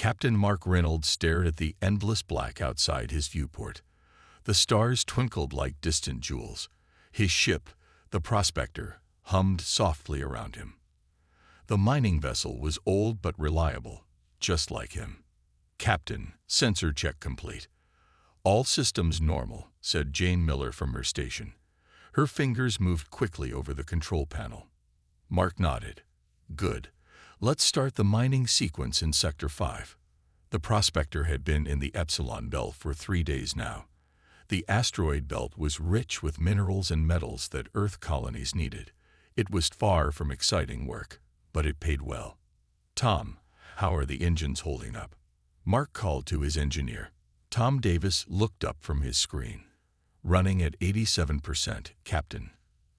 Captain Mark Reynolds stared at the endless black outside his viewport. The stars twinkled like distant jewels. His ship, the Prospector, hummed softly around him. The mining vessel was old but reliable, just like him. "Captain, sensor check complete." "All systems normal," said Jane Miller from her station. Her fingers moved quickly over the control panel. Mark nodded. "Good. Let's start the mining sequence in Sector 5. The Prospector had been in the Epsilon Belt for 3 days now. The asteroid belt was rich with minerals and metals that Earth colonies needed. It was far from exciting work, but it paid well. "Tom, how are the engines holding up?" Mark called to his engineer. Tom Davis looked up from his screen. "Running at 87%, Captain.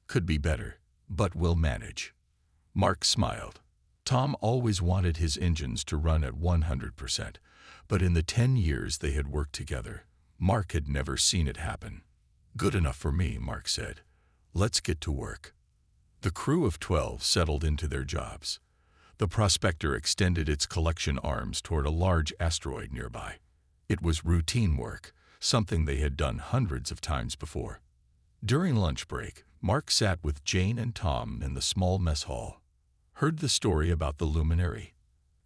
Could be better, but we'll manage." Mark smiled. Tom always wanted his engines to run at 100%, but in the 10 years they had worked together, Mark had never seen it happen. "Good enough for me," Mark said. "Let's get to work." The crew of 12 settled into their jobs. The Prospector extended its collection arms toward a large asteroid nearby. It was routine work, something they had done hundreds of times before. During lunch break, Mark sat with Jane and Tom in the small mess hall. "Heard the story about the Luminary?"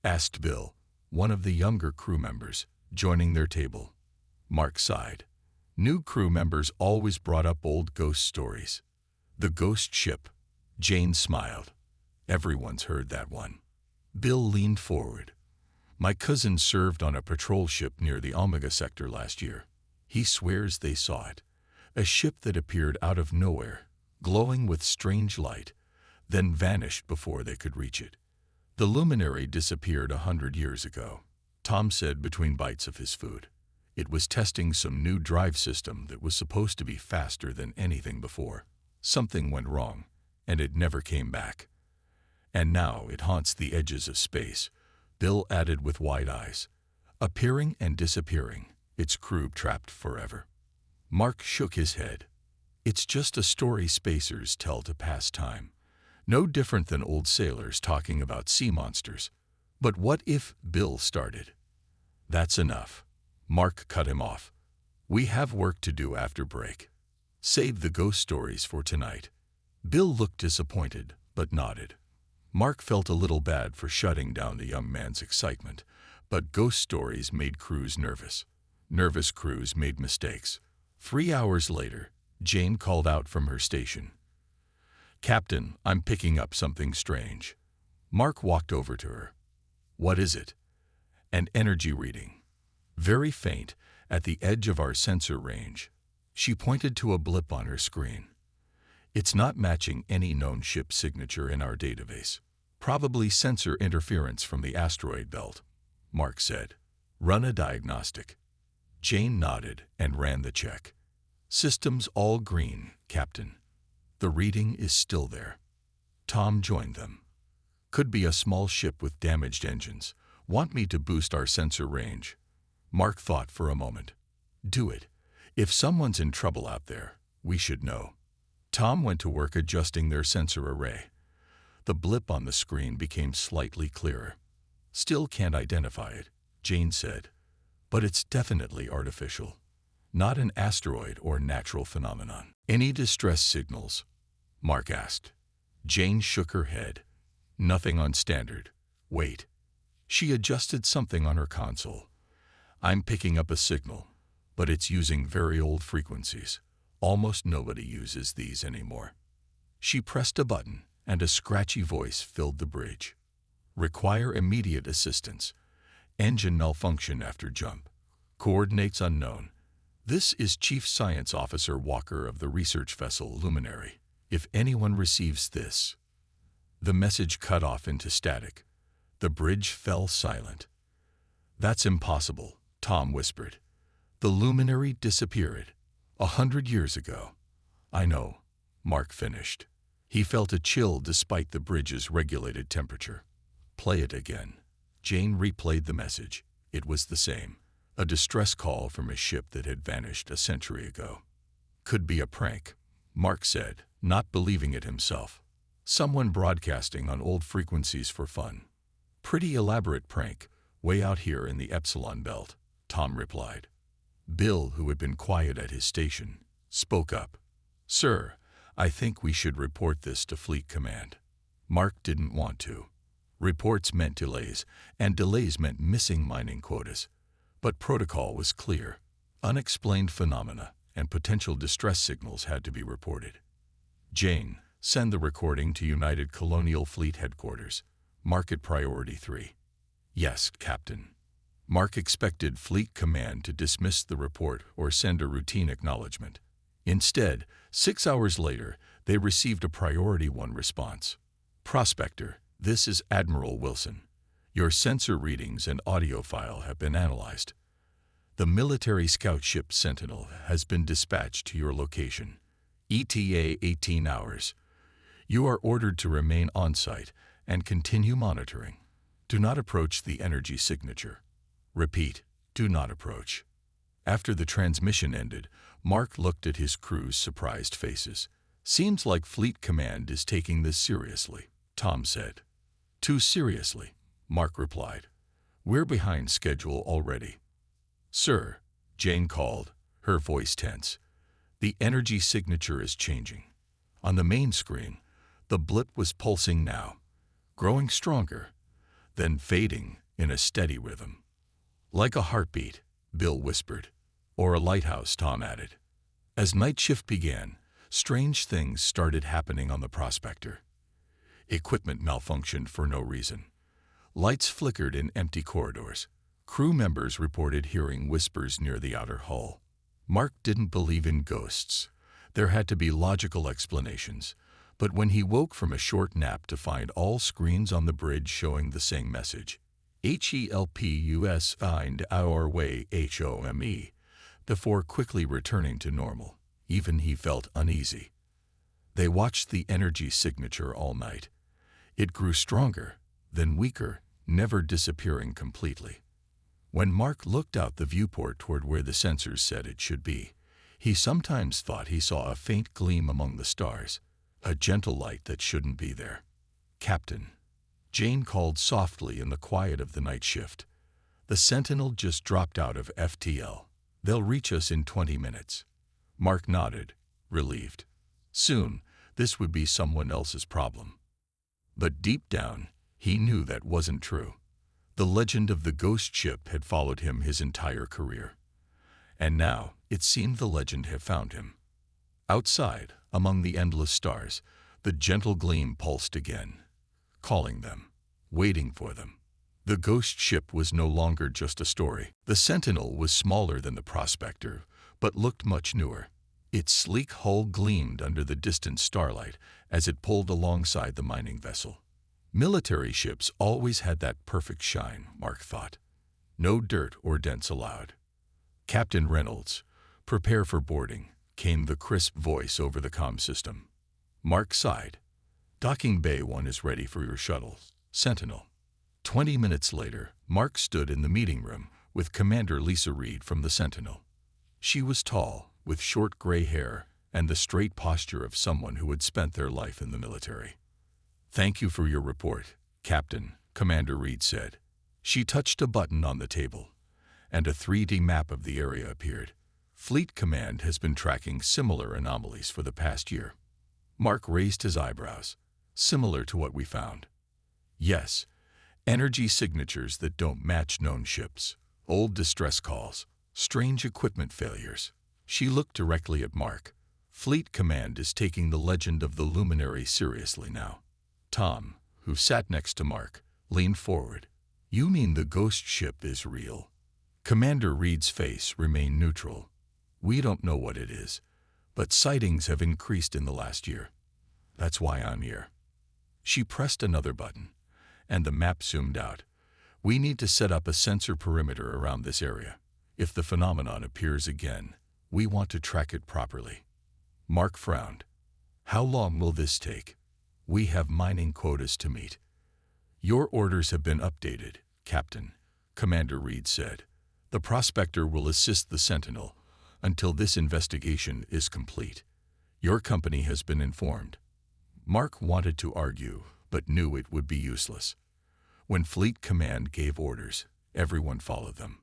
asked Bill, one of the younger crew members, joining their table. Mark sighed. New crew members always brought up old ghost stories. "The ghost ship." Jane smiled. "Everyone's heard that one." Bill leaned forward. "My cousin served on a patrol ship near the Omega sector last year. He swears they saw it. A ship that appeared out of nowhere, glowing with strange light, then vanished before they could reach it. The Luminary disappeared 100 years ago," Tom said between bites of his food. "It was testing some new drive system that was supposed to be faster than anything before. Something went wrong, and it never came back. And now it haunts the edges of space," Bill added with wide eyes. "Appearing and disappearing, its crew trapped forever." Mark shook his head. "It's just a story spacers tell to pass time. No different than old sailors talking about sea monsters." "But what if—" Bill started. "That's enough." Mark cut him off. "We have work to do after break. Save the ghost stories for tonight." Bill looked disappointed, but nodded. Mark felt a little bad for shutting down the young man's excitement, but ghost stories made crews nervous. Nervous crews made mistakes. 3 hours later, Jane called out from her station. "Captain, I'm picking up something strange." Mark walked over to her. "What is it?" "An energy reading. Very faint, at the edge of our sensor range." She pointed to a blip on her screen. "It's not matching any known ship signature in our database. Probably sensor interference from the asteroid belt," Mark said. "Run a diagnostic." Jane nodded and ran the check. "Systems all green, Captain. The reading is still there." Tom joined them. "Could be a small ship with damaged engines. Want me to boost our sensor range?" Mark thought for a moment. "Do it. If someone's in trouble out there, we should know." Tom went to work adjusting their sensor array. The blip on the screen became slightly clearer. "Still can't identify it," Jane said. "But it's definitely artificial. Not an asteroid or natural phenomenon." "Any distress signals?" Mark asked. Jane shook her head. "Nothing on standard. Wait." She adjusted something on her console. "I'm picking up a signal, but it's using very old frequencies. Almost nobody uses these anymore." She pressed a button, and a scratchy voice filled the bridge. "Require immediate assistance. Engine malfunction after jump. Coordinates unknown. This is Chief Science Officer Walker of the research vessel Luminary. If anyone receives this—" The message cut off into static. The bridge fell silent. "That's impossible," Tom whispered. "The Luminary disappeared 100 years ago." "I know," Mark finished. He felt a chill despite the bridge's regulated temperature. "Play it again." Jane replayed the message. It was the same. A distress call from a ship that had vanished a century ago. "Could be a prank," Mark said, not believing it himself. "Someone broadcasting on old frequencies for fun. Pretty elaborate prank. Way out here in the Epsilon Belt, Tom replied. Bill, who had been quiet at his station, spoke up. Sir, I think we should report this to Fleet Command. Mark didn't want to. Reports meant delays, and delays meant missing mining quotas. But protocol was clear. Unexplained phenomena and potential distress signals had to be reported. Jane, send the recording to United Colonial Fleet Headquarters. Mark it Priority 3. Yes, Captain. Mark expected Fleet Command to dismiss the report or send a routine acknowledgement. Instead, 6 hours later, they received a Priority 1 response. Prospector, this is Admiral Wilson. Your sensor readings and audio file have been analyzed. The military scout ship Sentinel has been dispatched to your location. ETA 18 hours. You are ordered to remain on-site and continue monitoring. Do not approach the energy signature. Repeat, do not approach. After the transmission ended, Mark looked at his crew's surprised faces. Seems like Fleet Command is taking this seriously, Tom said. Too seriously, Mark replied. We're behind schedule already. Sir, Jane called, her voice tense. The energy signature is changing. On the main screen, the blip was pulsing now, growing stronger, then fading in a steady rhythm. Like a heartbeat, Bill whispered. Or a lighthouse, Tom added. As night shift began, strange things started happening on the Prospector. Equipment malfunctioned for no reason. Lights flickered in empty corridors. Crew members reported hearing whispers near the outer hull. Mark didn't believe in ghosts. There had to be logical explanations. But when he woke from a short nap to find all screens on the bridge showing the same message, HELPUS find our way HOME, before quickly returning to normal, even he felt uneasy. They watched the energy signature all night. It grew stronger, then weaker, never disappearing completely. When Mark looked out the viewport toward where the sensors said it should be, he sometimes thought he saw a faint gleam among the stars, a gentle light that shouldn't be there. Captain, Jane called softly in the quiet of the night shift. The Sentinel just dropped out of FTL. They'll reach us in 20 minutes. Mark nodded, relieved. Soon, this would be someone else's problem. But deep down, he knew that wasn't true. The legend of the ghost ship had followed him his entire career. And now, it seemed the legend had found him. Outside, among the endless stars, the gentle gleam pulsed again, calling them, waiting for them. The ghost ship was no longer just a story. The Sentinel was smaller than the Prospector, but looked much newer. Its sleek hull gleamed under the distant starlight as it pulled alongside the mining vessel. Military ships always had that perfect shine, Mark thought. No dirt or dents allowed. Captain Reynolds, prepare for boarding, came the crisp voice over the comm system. Mark sighed. Docking Bay 1 is ready for your shuttle, Sentinel. 20 minutes later, Mark stood in the meeting room with Commander Lisa Reed from the Sentinel. She was tall, with short gray hair and the straight posture of someone who had spent their life in the military. Thank you for your report, Captain, Commander Reed said. She touched a button on the table, and a 3D map of the area appeared. Fleet Command has been tracking similar anomalies for the past year. Mark raised his eyebrows. Similar to what we found. Yes, energy signatures that don't match known ships, old distress calls, strange equipment failures. She looked directly at Mark. Fleet Command is taking the legend of the Luminary seriously now. Tom, who sat next to Mark, leaned forward. You mean the ghost ship is real? Commander Reed's face remained neutral. We don't know what it is, but sightings have increased in the last year. That's why I'm here. She pressed another button, and the map zoomed out. We need to set up a sensor perimeter around this area. If the phenomenon appears again, we want to track it properly. Mark frowned. How long will this take? We have mining quotas to meet. Your orders have been updated, Captain, Commander Reed said. The Prospector will assist the Sentinel until this investigation is complete. Your company has been informed. Mark wanted to argue, but knew it would be useless. When Fleet Command gave orders, Everyone followed them.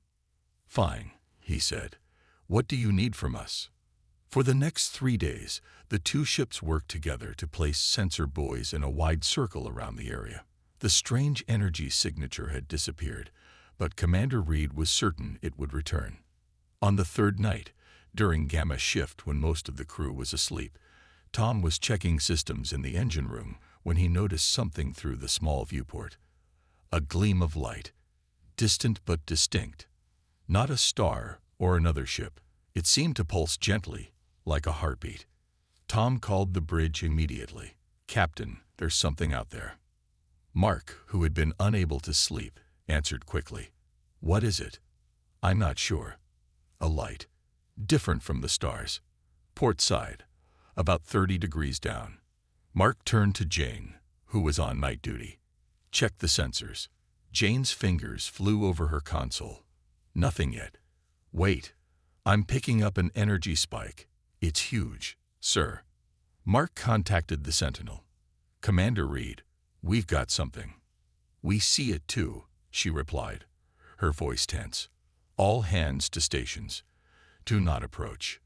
"Fine," he said. "What do you need from us?" For the next 3 days, the two ships worked together to place sensor buoys in a wide circle around the area. The strange energy signature had disappeared, but Commander Reed was certain it would return. On the third night, during Gamma shift when most of the crew was asleep, Tom was checking systems in the engine room when he noticed something through the small viewport. A gleam of light, distant but distinct. Not a star or another ship. It seemed to pulse gently, like a heartbeat. Tom called the bridge immediately. "Captain, there's something out there." Mark, who had been unable to sleep, answered quickly. "What is it?" "I'm not sure." "A light. Different from the stars. Port side. About 30 degrees down." Mark turned to Jane, who was on night duty. "Check the sensors." Jane's fingers flew over her console. "Nothing yet." "Wait. I'm picking up an energy spike. It's huge, sir." Mark contacted the Sentinel. "Commander Reed, we've got something." "We see it too," she replied, her voice tense. "All hands to stations. Do not approach."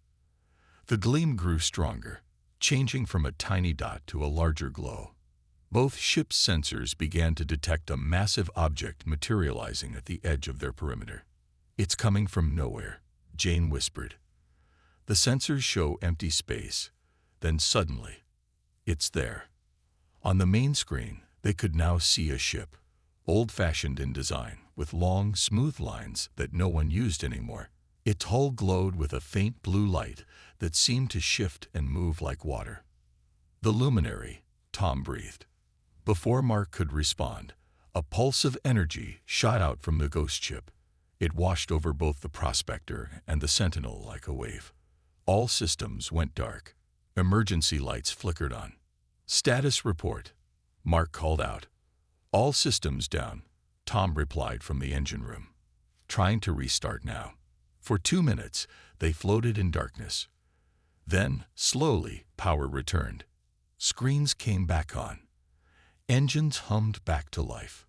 The gleam grew stronger, changing from a tiny dot to a larger glow. Both ships' sensors began to detect a massive object materializing at the edge of their perimeter. "It's coming from nowhere," Jane whispered. The sensors show empty space. Then suddenly, it's there. On the main screen, they could now see a ship, old-fashioned in design, with long, smooth lines that no one used anymore. Its hull glowed with a faint blue light that seemed to shift and move like water. "The Luminary," Tom breathed. Before Mark could respond, a pulse of energy shot out from the ghost ship. It washed over both the prospector and the Sentinel like a wave. All systems went dark. Emergency lights flickered on. "Status report," Mark called out. "All systems down," Tom replied from the engine room. "Trying to restart now." For 2 minutes, they floated in darkness. Then, slowly, power returned. Screens came back on. Engines hummed back to life.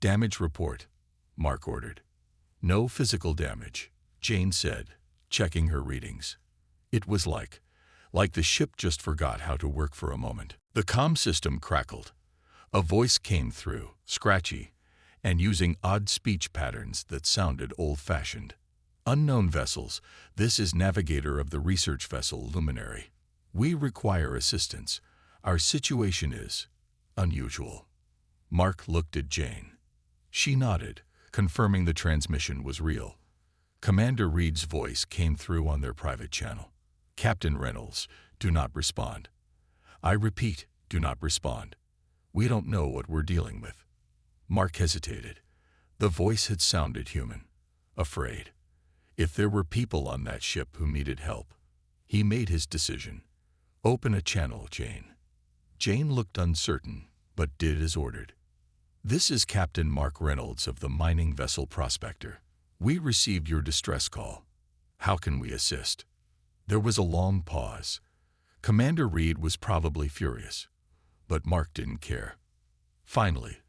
"Damage report," Mark ordered. "No physical damage," Jane said, checking her readings. It was like the ship just forgot how to work for a moment. The comm system crackled. A voice came through, scratchy, and using odd speech patterns that sounded old-fashioned. "Unknown vessels, this is navigator of the research vessel Luminary. We require assistance. Our situation is unusual." Mark looked at Jane. She nodded, confirming the transmission was real. Commander Reed's voice came through on their private channel. "Captain Reynolds, do not respond. I repeat, do not respond. We don't know what we're dealing with." Mark hesitated. The voice had sounded human, afraid. If there were people on that ship who needed help. He made his decision. "Open a channel, Jane." Jane looked uncertain, but did as ordered. "This is Captain Mark Reynolds of the mining vessel Prospector. We received your distress call. How can we assist?" There was a long pause. Commander Reed was probably furious, but Mark didn't care. Finally,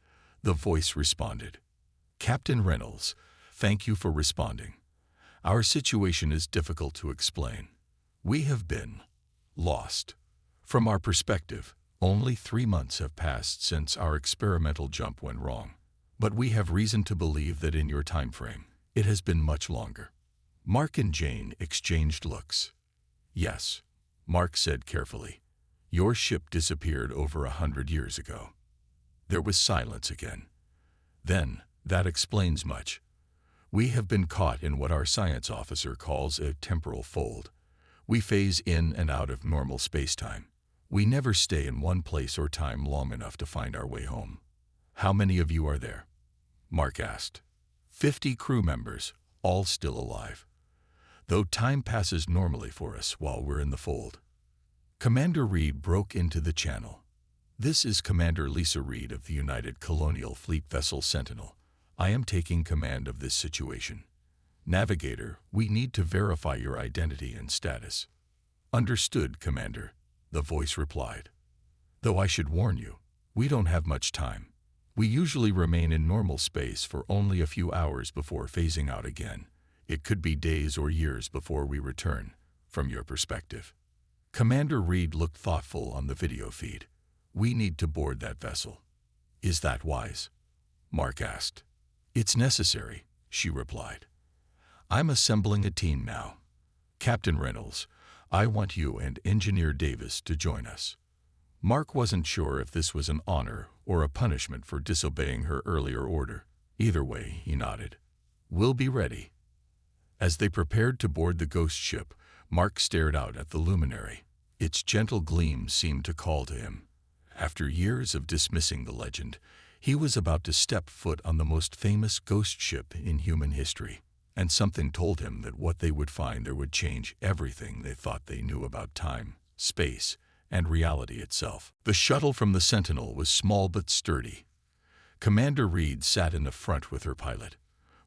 the voice responded. "Captain Reynolds, thank you for responding. Our situation is difficult to explain. We have been lost. From our perspective, only 3 months have passed since our experimental jump went wrong. But we have reason to believe that in your time frame, it has been much longer." Mark and Jane exchanged looks. "Yes," Mark said carefully. "Your ship disappeared over 100 years ago." There was silence again. "Then, that explains much. We have been caught in what our science officer calls a temporal fold. We phase in and out of normal space-time. We never stay in one place or time long enough to find our way home." "How many of you are there?" Mark asked. 50 crew members, all still alive. Though time passes normally for us while we're in the fold. Commander Reed broke into the channel. "This is Commander Lisa Reed of the United Colonial Fleet Vessel Sentinel. I am taking command of this situation. Navigator, we need to verify your identity and status." "Understood, Commander," the voice replied. "Though I should warn you, we don't have much time. We usually remain in normal space for only a few hours before phasing out again. It could be days or years before we return, from your perspective. Commander Reed looked thoughtful on the video feed. We need to board that vessel. Is that wise? Mark asked. It's necessary, she replied. I'm assembling a team now. Captain Reynolds, I want you and Engineer Davis to join us. Mark wasn't sure if this was an honor or a punishment for disobeying her earlier order. Either way, he nodded. We'll be ready. As they prepared to board the ghost ship, Mark stared out at the Luminary. Its gentle gleam seemed to call to him. After years of dismissing the legend, he was about to step foot on the most famous ghost ship in human history, and something told him that what they would find there would change everything they thought they knew about time, space, and reality itself. The shuttle from the Sentinel was small but sturdy. Commander Reed sat in the front with her pilot.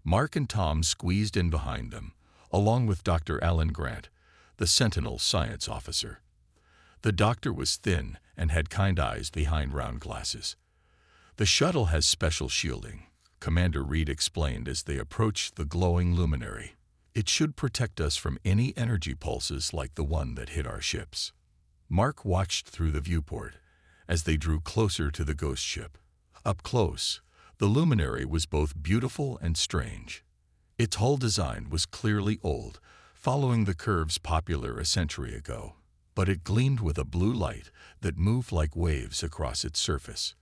Mark and Tom squeezed in behind them, along with Dr. Alan Grant, the Sentinel's science officer. The doctor was thin and had kind eyes behind round glasses. The shuttle has special shielding, Commander Reed explained as they approached the glowing Luminary. It should protect us from any energy pulses like the one that hit our ships. Mark watched through the viewport as they drew closer to the ghost ship. Up close, the Luminary was both beautiful and strange. Its hull design was clearly old, following the curves popular a century ago, but it gleamed with a blue light that moved like waves across its surface.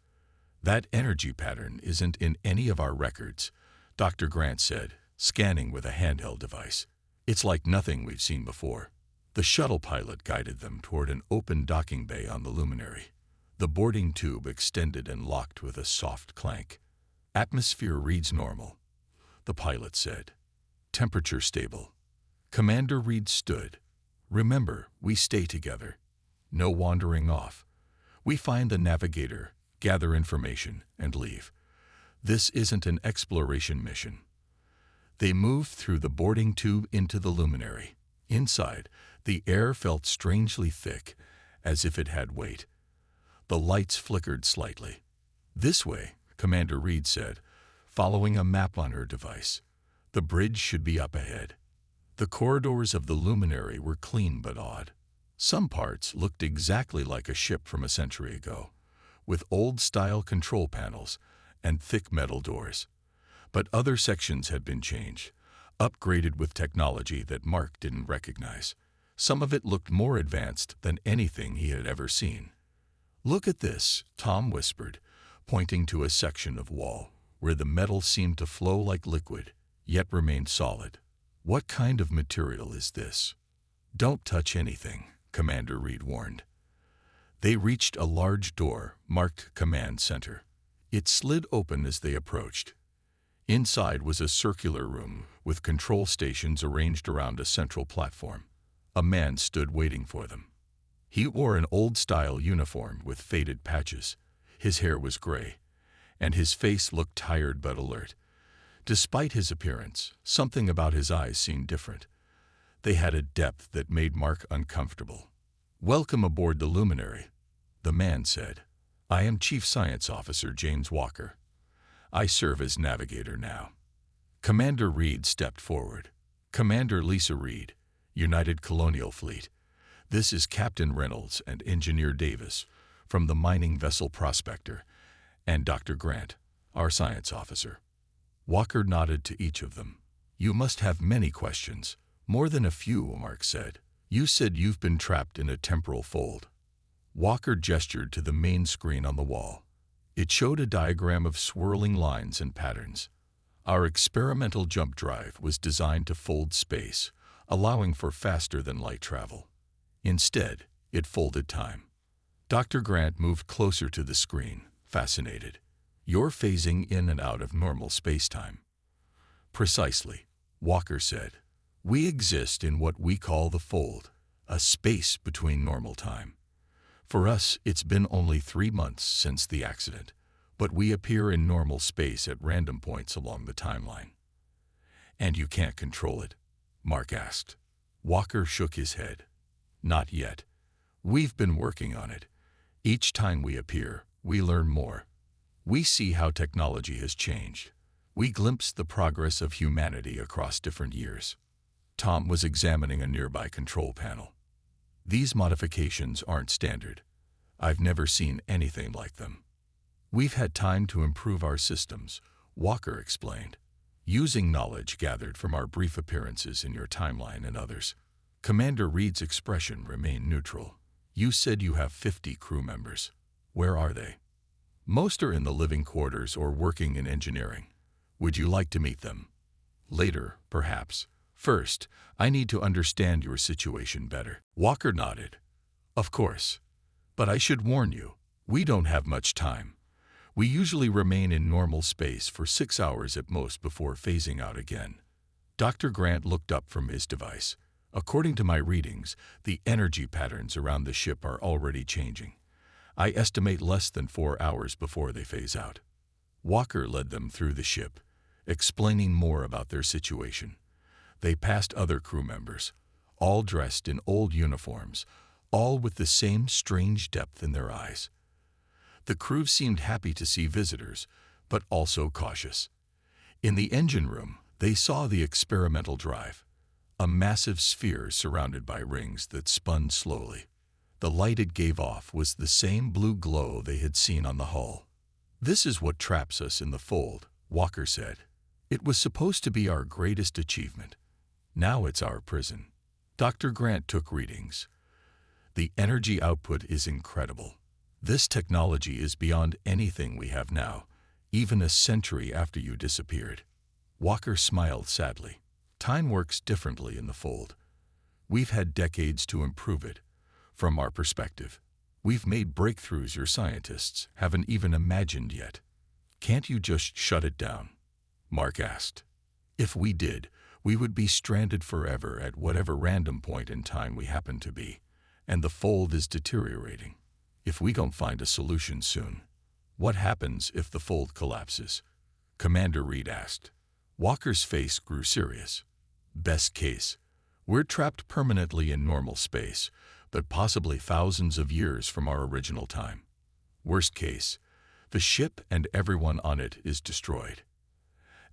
That energy pattern isn't in any of our records, Dr. Grant said, scanning with a handheld device. It's like nothing we've seen before. The shuttle pilot guided them toward an open docking bay on the Luminary. The boarding tube extended and locked with a soft clank. Atmosphere reads normal, the pilot said. Temperature stable. Commander Reed stood. Remember, we stay together. No wandering off. We find the navigator, gather information, and leave. This isn't an exploration mission. They moved through the boarding tube into the Luminary. Inside, the air felt strangely thick, as if it had weight. The lights flickered slightly. This way, Commander Reed said, following a map on her device. The bridge should be up ahead. The corridors of the Luminary were clean but odd. Some parts looked exactly like a ship from a century ago, with old-style control panels and thick metal doors. But other sections had been changed, upgraded with technology that Mark didn't recognize. Some of it looked more advanced than anything he had ever seen. Look at this, Tom whispered, pointing to a section of wall where the metal seemed to flow like liquid, yet remained solid. What kind of material is this? Don't touch anything, Commander Reed warned. They reached a large door marked Command Center. It slid open as they approached. Inside was a circular room with control stations arranged around a central platform. A man stood waiting for them. He wore an old-style uniform with faded patches. His hair was gray, and his face looked tired but alert. Despite his appearance, something about his eyes seemed different. They had a depth that made Mark uncomfortable. "Welcome aboard the Luminary," the man said. "I am Chief Science Officer James Walker. I serve as navigator now." Commander Reed stepped forward. "Commander Lisa Reed, United Colonial Fleet. This is Captain Reynolds and Engineer Davis from the mining vessel Prospector, and Dr. Grant, our science officer." Walker nodded to each of them. "You must have many questions." "More than a few," Mark said. "You said you've been trapped in a temporal fold." Walker gestured to the main screen on the wall. It showed a diagram of swirling lines and patterns. "Our experimental jump drive was designed to fold space, allowing for faster-than-light travel. Instead, it folded time." Dr. Grant moved closer to the screen, fascinated. "You're phasing in and out of normal space-time." "Precisely," Walker said. "We exist in what we call the fold, a space between normal time. For us, it's been only 3 months since the accident, but we appear in normal space at random points along the timeline." "And you can't control it?" Mark asked. Walker shook his head. "Not yet. We've been working on it. Each time we appear, we learn more. We see how technology has changed. We glimpse the progress of humanity across different years. Tom was examining a nearby control panel. These modifications aren't standard. I've never seen anything like them. We've had time to improve our systems, Walker explained, using knowledge gathered from our brief appearances in your timeline and others. Commander Reed's expression remained neutral. You said you have 50 crew members. Where are they? Most are in the living quarters or working in engineering. Would you like to meet them? Later, perhaps. First, I need to understand your situation better. Walker nodded. Of course. But I should warn you, we don't have much time. We usually remain in normal space for 6 hours at most before phasing out again. Dr. Grant looked up from his device. According to my readings, the energy patterns around the ship are already changing. I estimate less than 4 hours before they phase out. Walker led them through the ship, explaining more about their situation. They passed other crew members, all dressed in old uniforms, all with the same strange depth in their eyes. The crew seemed happy to see visitors, but also cautious. In the engine room, they saw the experimental drive, a massive sphere surrounded by rings that spun slowly. The light it gave off was the same blue glow they had seen on the hull. This is what traps us in the fold, Walker said. It was supposed to be our greatest achievement. Now it's our prison. Dr. Grant took readings. The energy output is incredible. This technology is beyond anything we have now, even a century after you disappeared. Walker smiled sadly. Time works differently in the fold. We've had decades to improve it. From our perspective, we've made breakthroughs your scientists haven't even imagined yet. Can't you just shut it down? Mark asked. If we did, we would be stranded forever at whatever random point in time we happen to be, and the fold is deteriorating. If we don't find a solution soon, what happens if the fold collapses? Commander Reed asked. Walker's face grew serious. Best case, we're trapped permanently in normal space, but possibly thousands of years from our original time. Worst case, the ship and everyone on it is destroyed.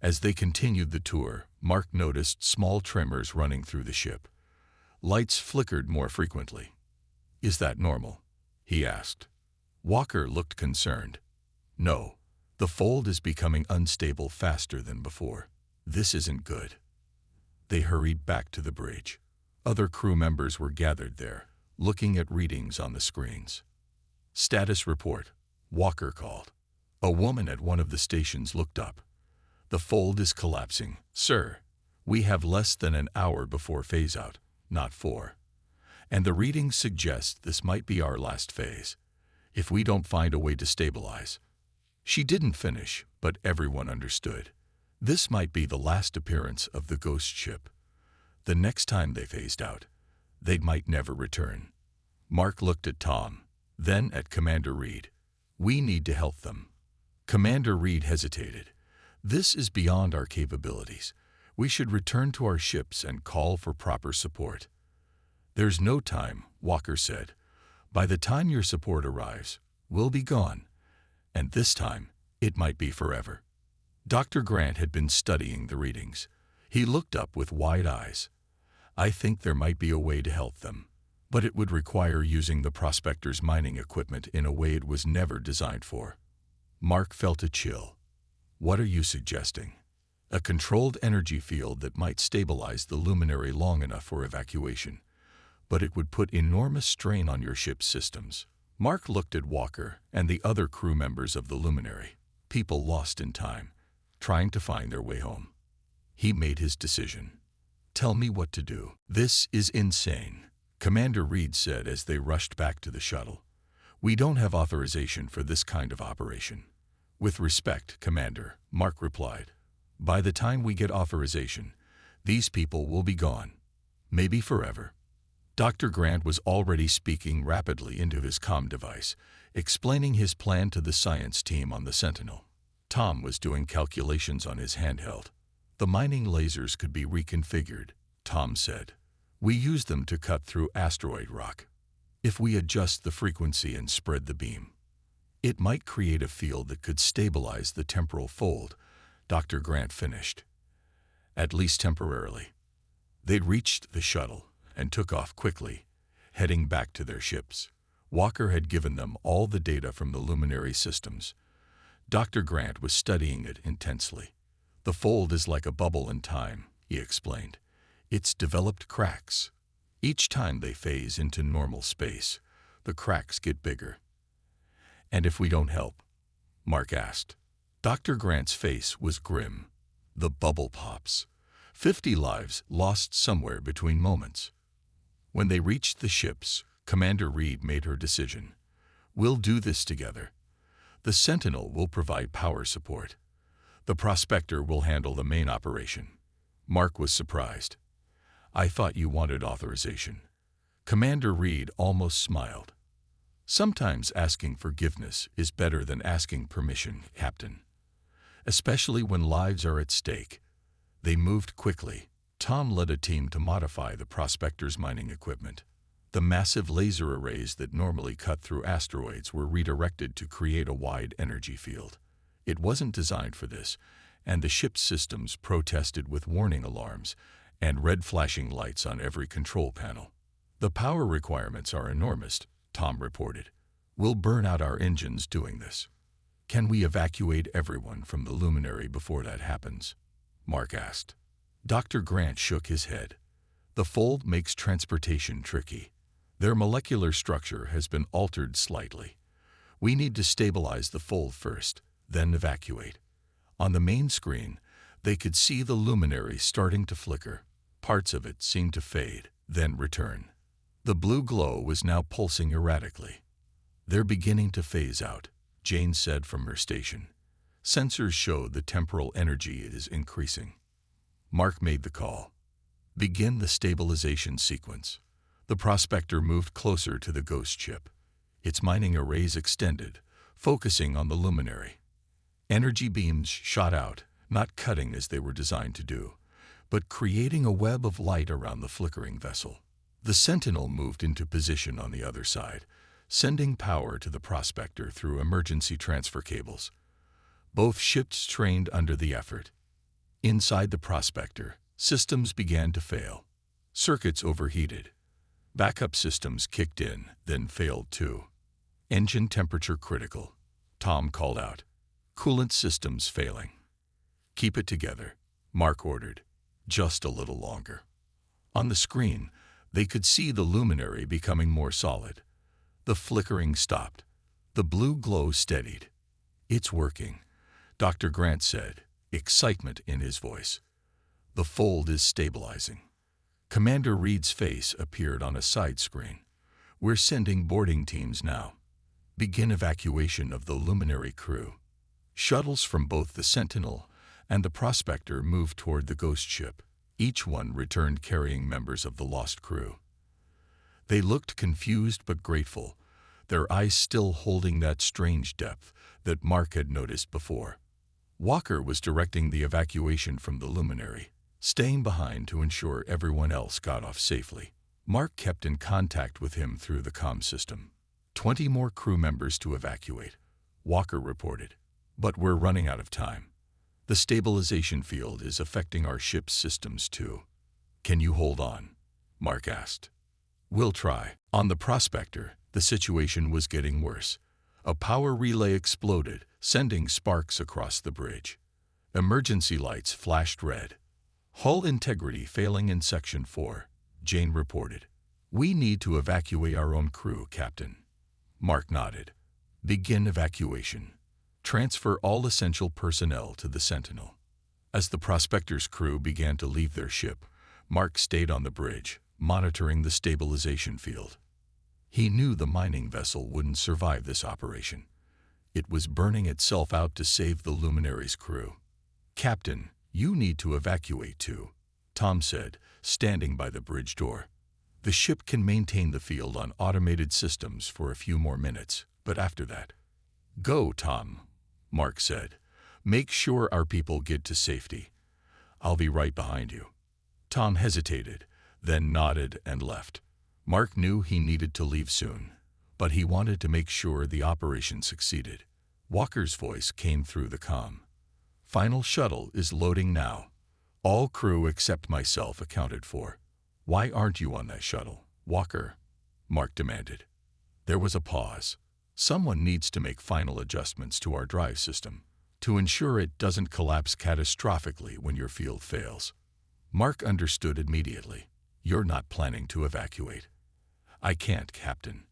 As they continued the tour, Mark noticed small tremors running through the ship. Lights flickered more frequently. Is that normal? He asked. Walker looked concerned. No, the fold is becoming unstable faster than before. This isn't good. They hurried back to the bridge. Other crew members were gathered there, looking at readings on the screens. Status report, Walker called. A woman at one of the stations looked up. The fold is collapsing, sir. We have less than an hour before phase-out, not 4. And the readings suggest this might be our last phase, if we don't find a way to stabilize. She didn't finish, but everyone understood. This might be the last appearance of the ghost ship. The next time they phased out, they might never return. Mark looked at Tom, then at Commander Reed. We need to help them. Commander Reed hesitated. This is beyond our capabilities. We should return to our ships and call for proper support. There's no time, Walker said. By the time your support arrives, we'll be gone. And this time, it might be forever. Dr. Grant had been studying the readings. He looked up with wide eyes. I think there might be a way to help them, but it would require using the prospector's mining equipment in a way it was never designed for. Mark felt a chill. What are you suggesting? A controlled energy field that might stabilize the Luminary long enough for evacuation, but it would put enormous strain on your ship's systems. Mark looked at Walker and the other crew members of the Luminary, people lost in time, trying to find their way home. He made his decision. Tell me what to do. This is insane, Commander Reed said as they rushed back to the shuttle. We don't have authorization for this kind of operation. With respect, Commander, Mark replied. By the time we get authorization, these people will be gone. Maybe forever. Dr. Grant was already speaking rapidly into his comm device, explaining his plan to the science team on the Sentinel. Tom was doing calculations on his handheld. The mining lasers could be reconfigured, Tom said. We use them to cut through asteroid rock. If we adjust the frequency and spread the beam, It might create a field that could stabilize the temporal fold, Dr. Grant finished. At least temporarily. They'd reached the shuttle and took off quickly, heading back to their ships. Walker had given them all the data from the Luminary systems. Dr. Grant was studying it intensely. The fold is like a bubble in time, he explained. It's developed cracks. Each time they phase into normal space, the cracks get bigger. And if we don't help? Mark asked. Dr. Grant's face was grim. The bubble pops. 50 lives lost somewhere between moments. When they reached the ships, Commander Reed made her decision. We'll do this together. The Sentinel will provide power support. The Prospector will handle the main operation. Mark was surprised. I thought you wanted authorization. Commander Reed almost smiled. Sometimes asking forgiveness is better than asking permission, Captain. Especially when lives are at stake. They moved quickly. Tom led a team to modify the Prospector's mining equipment. The massive laser arrays that normally cut through asteroids were redirected to create a wide energy field. It wasn't designed for this, and the ship's systems protested with warning alarms and red flashing lights on every control panel. The power requirements are enormous, Tom reported. We'll burn out our engines doing this. Can we evacuate everyone from the Luminary before that happens? Mark asked. Dr. Grant shook his head. The fold makes transportation tricky. Their molecular structure has been altered slightly. We need to stabilize the fold first, then evacuate. On the main screen, they could see the Luminary starting to flicker. Parts of it seemed to fade, then return. The blue glow was now pulsing erratically. They're beginning to phase out, Jane said from her station. Sensors showed the temporal energy is increasing. Mark made the call. Begin the stabilization sequence. The Prospector moved closer to the ghost ship. Its mining arrays extended, focusing on the Luminary. Energy beams shot out, not cutting as they were designed to do, but creating a web of light around the flickering vessel. The Sentinel moved into position on the other side, sending power to the Prospector through emergency transfer cables. Both ships trained under the effort. Inside the Prospector, systems began to fail. Circuits overheated. Backup systems kicked in, then failed too. Engine temperature critical, Tom called out. Coolant systems failing. Keep it together, Mark ordered. Just a little longer. On the screen, they could see the Luminary becoming more solid. The flickering stopped. The blue glow steadied. It's working, Dr. Grant said, excitement in his voice. The fold is stabilizing. Commander Reed's face appeared on a side screen. We're sending boarding teams now. Begin evacuation of the Luminary crew. Shuttles from both the Sentinel and the Prospector moved toward the ghost ship. Each one returned carrying members of the lost crew. They looked confused but grateful, their eyes still holding that strange depth that Mark had noticed before. Walker was directing the evacuation from the Luminary, staying behind to ensure everyone else got off safely. Mark kept in contact with him through the comm system. 20 more crew members to evacuate, Walker reported. But we're running out of time. The stabilization field is affecting our ship's systems too. Can you hold on? Mark asked. We'll try. On the Prospector, the situation was getting worse. A power relay exploded, sending sparks across the bridge. Emergency lights flashed red. Hull integrity failing in Section 4, Jane reported. We need to evacuate our own crew, Captain. Mark nodded. Begin evacuation. Transfer all essential personnel to the Sentinel. As the Prospector's crew began to leave their ship, Mark stayed on the bridge, monitoring the stabilization field. He knew the mining vessel wouldn't survive this operation. It was burning itself out to save the Luminary's crew. Captain, you need to evacuate too, Tom said, standing by the bridge door. The ship can maintain the field on automated systems for a few more minutes, but after that. Go, Tom, Mark said. Make sure our people get to safety. I'll be right behind you. Tom hesitated, then nodded and left. Mark knew he needed to leave soon, but he wanted to make sure the operation succeeded. Walker's voice came through the comm. "Final shuttle is loading now. All crew except myself accounted for. Why aren't you on that shuttle, Walker?" Mark demanded. There was a pause. "Someone needs to make final adjustments to our drive system to ensure it doesn't collapse catastrophically when your field fails." Mark understood immediately. "You're not planning to evacuate." "I can't, Captain.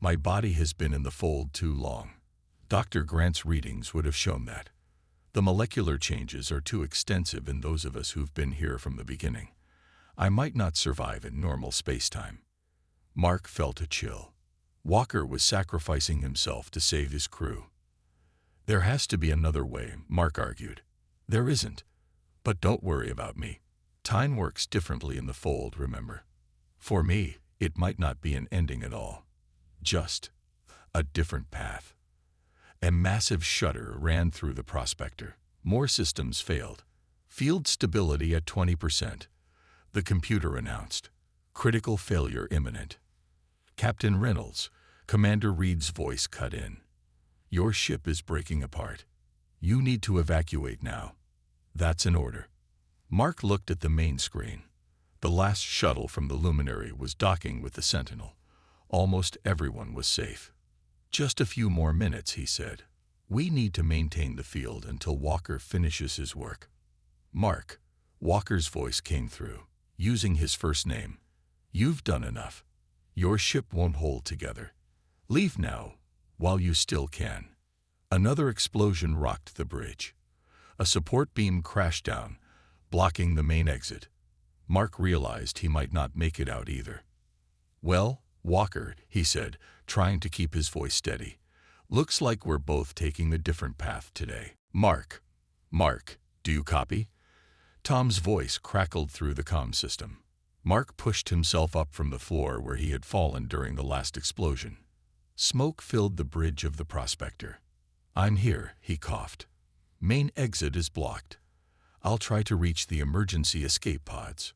My body has been in the fold too long. Dr. Grant's readings would have shown that. The molecular changes are too extensive in those of us who've been here from the beginning. I might not survive in normal spacetime." Mark felt a chill. Walker was sacrificing himself to save his crew. "There has to be another way," Mark argued. "There isn't. But don't worry about me. Time works differently in the fold, remember? For me, it might not be an ending at all. Just a different path." A massive shudder ran through the prospector. More systems failed. "Field stability at 20%. The computer announced. "Critical failure imminent." "Captain Reynolds," Commander Reed's voice cut in. "Your ship is breaking apart. You need to evacuate now." "That's an order." Mark looked at the main screen. The last shuttle from the Luminary was docking with the Sentinel. Almost everyone was safe. "Just a few more minutes," he said. "We need to maintain the field until Walker finishes his work." "Mark," Walker's voice came through, using his first name. "You've done enough. Your ship won't hold together. Leave now, while you still can." Another explosion rocked the bridge. A support beam crashed down, blocking the main exit. Mark realized he might not make it out either. "Well, Walker," he said, trying to keep his voice steady. "Looks like we're both taking a different path today." Mark, do you copy?" Tom's voice crackled through the comm system. Mark pushed himself up from the floor where he had fallen during the last explosion. Smoke filled the bridge of the prospector. "I'm here," he coughed. "Main exit is blocked. I'll try to reach the emergency escape pods."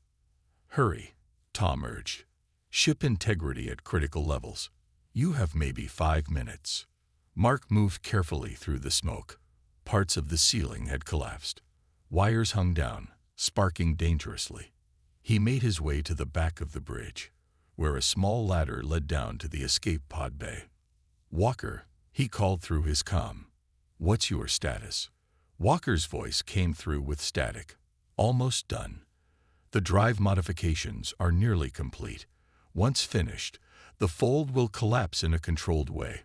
"Hurry," Tom urged. "Ship integrity at critical levels. You have maybe 5 minutes." Mark moved carefully through the smoke. Parts of the ceiling had collapsed. Wires hung down, sparking dangerously. He made his way to the back of the bridge, where a small ladder led down to the escape pod bay. "Walker," he called through his comm. "What's your status?" Walker's voice came through with static. "Almost done. The drive modifications are nearly complete. Once finished, the fold will collapse in a controlled way.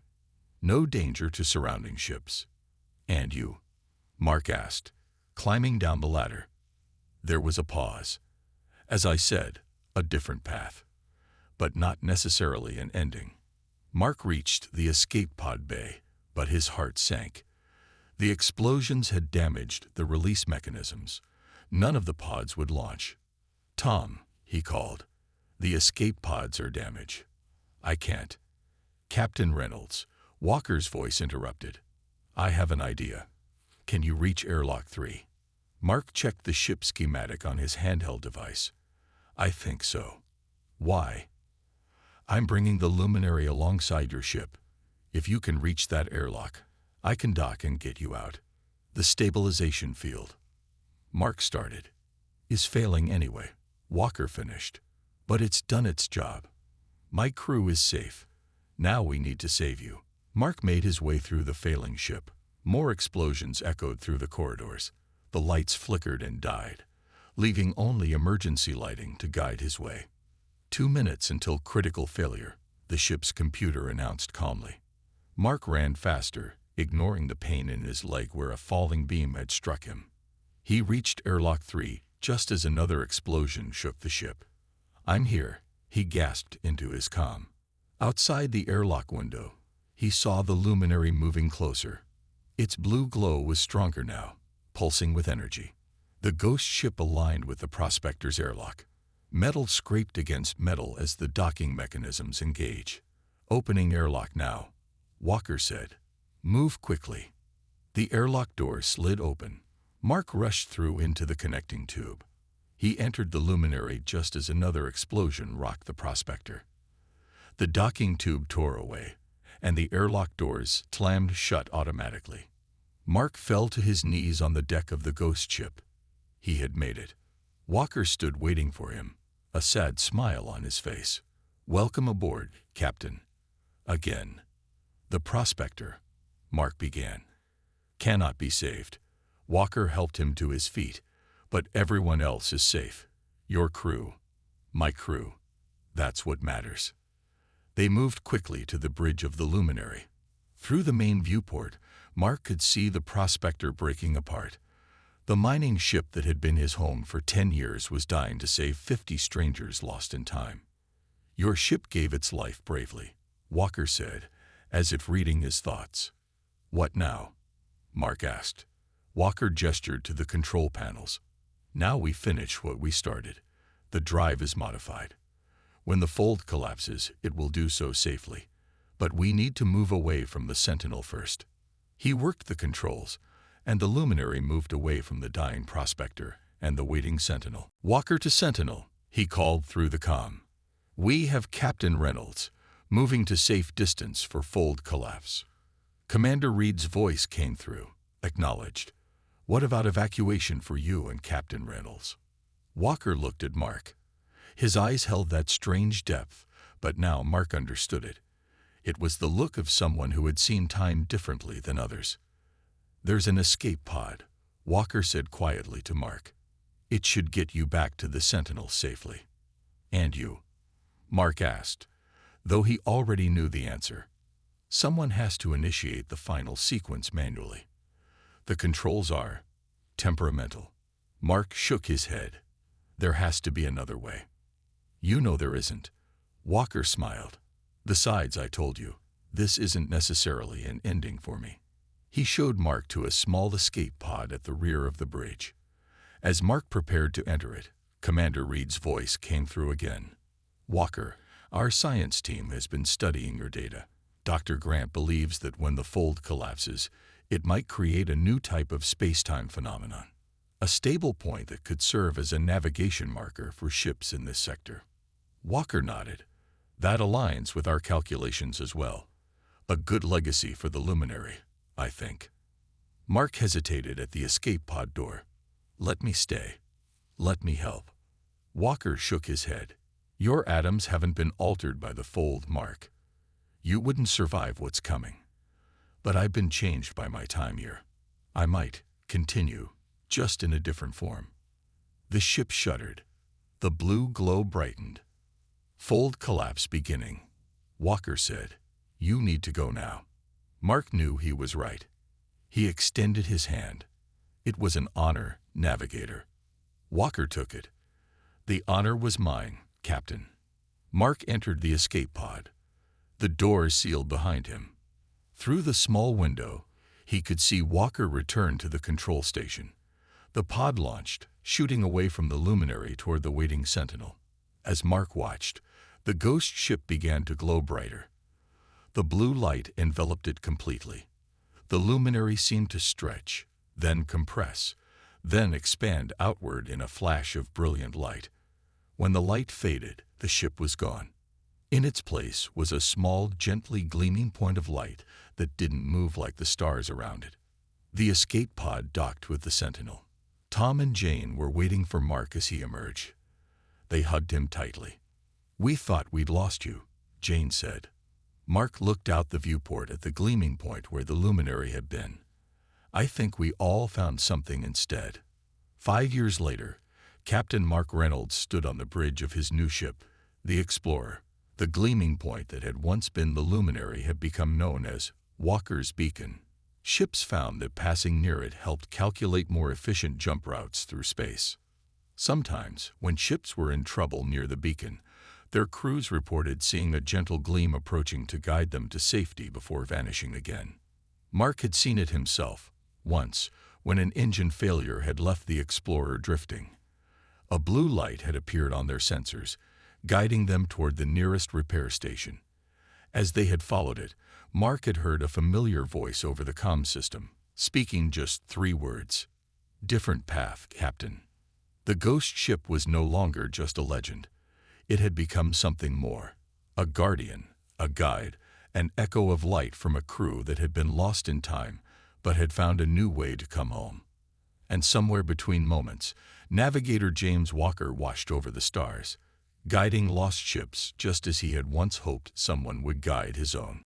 No danger to surrounding ships." "And you?" Mark asked, climbing down the ladder. There was a pause. "As I said, a different path. But not necessarily an ending." Mark reached the escape pod bay, but his heart sank. The explosions had damaged the release mechanisms. None of the pods would launch. "Tom," he called, "the escape pods are damaged." "I can't." "Captain Reynolds," Walker's voice interrupted. "I have an idea. Can you reach airlock 3? Mark checked the ship schematic on his handheld device. "I think so." "Why?" "I'm bringing the Luminary alongside your ship. If you can reach that airlock, I can dock and get you out." "The stabilization field," Mark started, "is failing anyway," Walker finished. "But it's done its job. My crew is safe. Now we need to save you." Mark made his way through the failing ship. More explosions echoed through the corridors. The lights flickered and died, leaving only emergency lighting to guide his way. 2 minutes until critical failure, the ship's computer announced calmly. Mark ran faster, ignoring the pain in his leg where a falling beam had struck him. He reached airlock 3 just as another explosion shook the ship. "I'm here," he gasped into his comm. Outside the airlock window, he saw the Luminary moving closer. Its blue glow was stronger now, pulsing with energy. The ghost ship aligned with the prospector's airlock. Metal scraped against metal as the docking mechanisms engage. "Opening airlock now," Walker said. "Move quickly." The airlock door slid open. Mark rushed through into the connecting tube. He entered the Luminary just as another explosion rocked the prospector. The docking tube tore away, and the airlock doors slammed shut automatically. Mark fell to his knees on the deck of the ghost ship. He had made it. Walker stood waiting for him, a sad smile on his face. "Welcome aboard, Captain." Again. "The prospector," Mark began, "cannot be saved." Walker helped him to his feet. "But everyone else is safe. Your crew. My crew. That's what matters." They moved quickly to the bridge of the Luminary. Through the main viewport, Mark could see the prospector breaking apart. The mining ship that had been his home for 10 years was dying to save 50 strangers lost in time. "Your ship gave its life bravely," Walker said, as if reading his thoughts. "What now?" Mark asked. Walker gestured to the control panels. "Now we finish what we started. The drive is modified. When the fold collapses, it will do so safely. But we need to move away from the Sentinel first." He worked the controls, and the Luminary moved away from the dying prospector and the waiting Sentinel. "Walker to Sentinel," he called through the comm. "We have Captain Reynolds, moving to safe distance for fold collapse." Commander Reed's voice came through, acknowledged. "What about evacuation for you and Captain Reynolds?" Walker looked at Mark. His eyes held that strange depth, but now Mark understood it. It was the look of someone who had seen time differently than others. "There's an escape pod," Walker said quietly to Mark. "It should get you back to the Sentinel safely." "And you?" Mark asked, though he already knew the answer. "Someone has to initiate the final sequence manually. The controls are temperamental." Mark shook his head. "There has to be another way." "You know there isn't." Walker smiled. "Besides, I told you, this isn't necessarily an ending for me." He showed Mark to a small escape pod at the rear of the bridge. As Mark prepared to enter it, Commander Reed's voice came through again. "Walker, our science team has been studying your data. Dr. Grant believes that when the fold collapses, it might create a new type of space-time phenomenon, a stable point that could serve as a navigation marker for ships in this sector." Walker nodded. "That aligns with our calculations as well. A good legacy for the Luminary, I think." Mark hesitated at the escape pod door. "Let me stay. Let me help." Walker shook his head. "Your atoms haven't been altered by the fold, Mark. You wouldn't survive what's coming. But I've been changed by my time here. I might continue, just in a different form." The ship shuddered. The blue glow brightened. "Fold collapse beginning," Walker said. "You need to go now." Mark knew he was right. He extended his hand. "It was an honor, Navigator." Walker took it. "The honor was mine, Captain." Mark entered the escape pod. The doors sealed behind him. Through the small window, he could see Walker return to the control station. The pod launched, shooting away from the Luminary toward the waiting Sentinel. As Mark watched, the ghost ship began to glow brighter. The blue light enveloped it completely. The Luminary seemed to stretch, then compress, then expand outward in a flash of brilliant light. When the light faded, the ship was gone. In its place was a small, gently gleaming point of light that didn't move like the stars around it. The escape pod docked with the Sentinel. Tom and Jane were waiting for Mark as he emerged. They hugged him tightly. "We thought we'd lost you," Jane said. Mark looked out the viewport at the gleaming point where the Luminary had been. "I think we all found something instead." 5 years later, Captain Mark Reynolds stood on the bridge of his new ship, the Explorer. The gleaming point that had once been the Luminary had become known as Walker's Beacon. Ships found that passing near it helped calculate more efficient jump routes through space. Sometimes, when ships were in trouble near the beacon, their crews reported seeing a gentle gleam approaching to guide them to safety before vanishing again. Mark had seen it himself, once, when an engine failure had left the Explorer drifting. A blue light had appeared on their sensors, guiding them toward the nearest repair station. As they had followed it, Mark had heard a familiar voice over the comm system, speaking just 3 words. "Different path, Captain." The ghost ship was no longer just a legend. It had become something more, a guardian, a guide, an echo of light from a crew that had been lost in time but had found a new way to come home. And somewhere between moments, navigator James Walker watched over the stars, guiding lost ships just as he had once hoped someone would guide his own.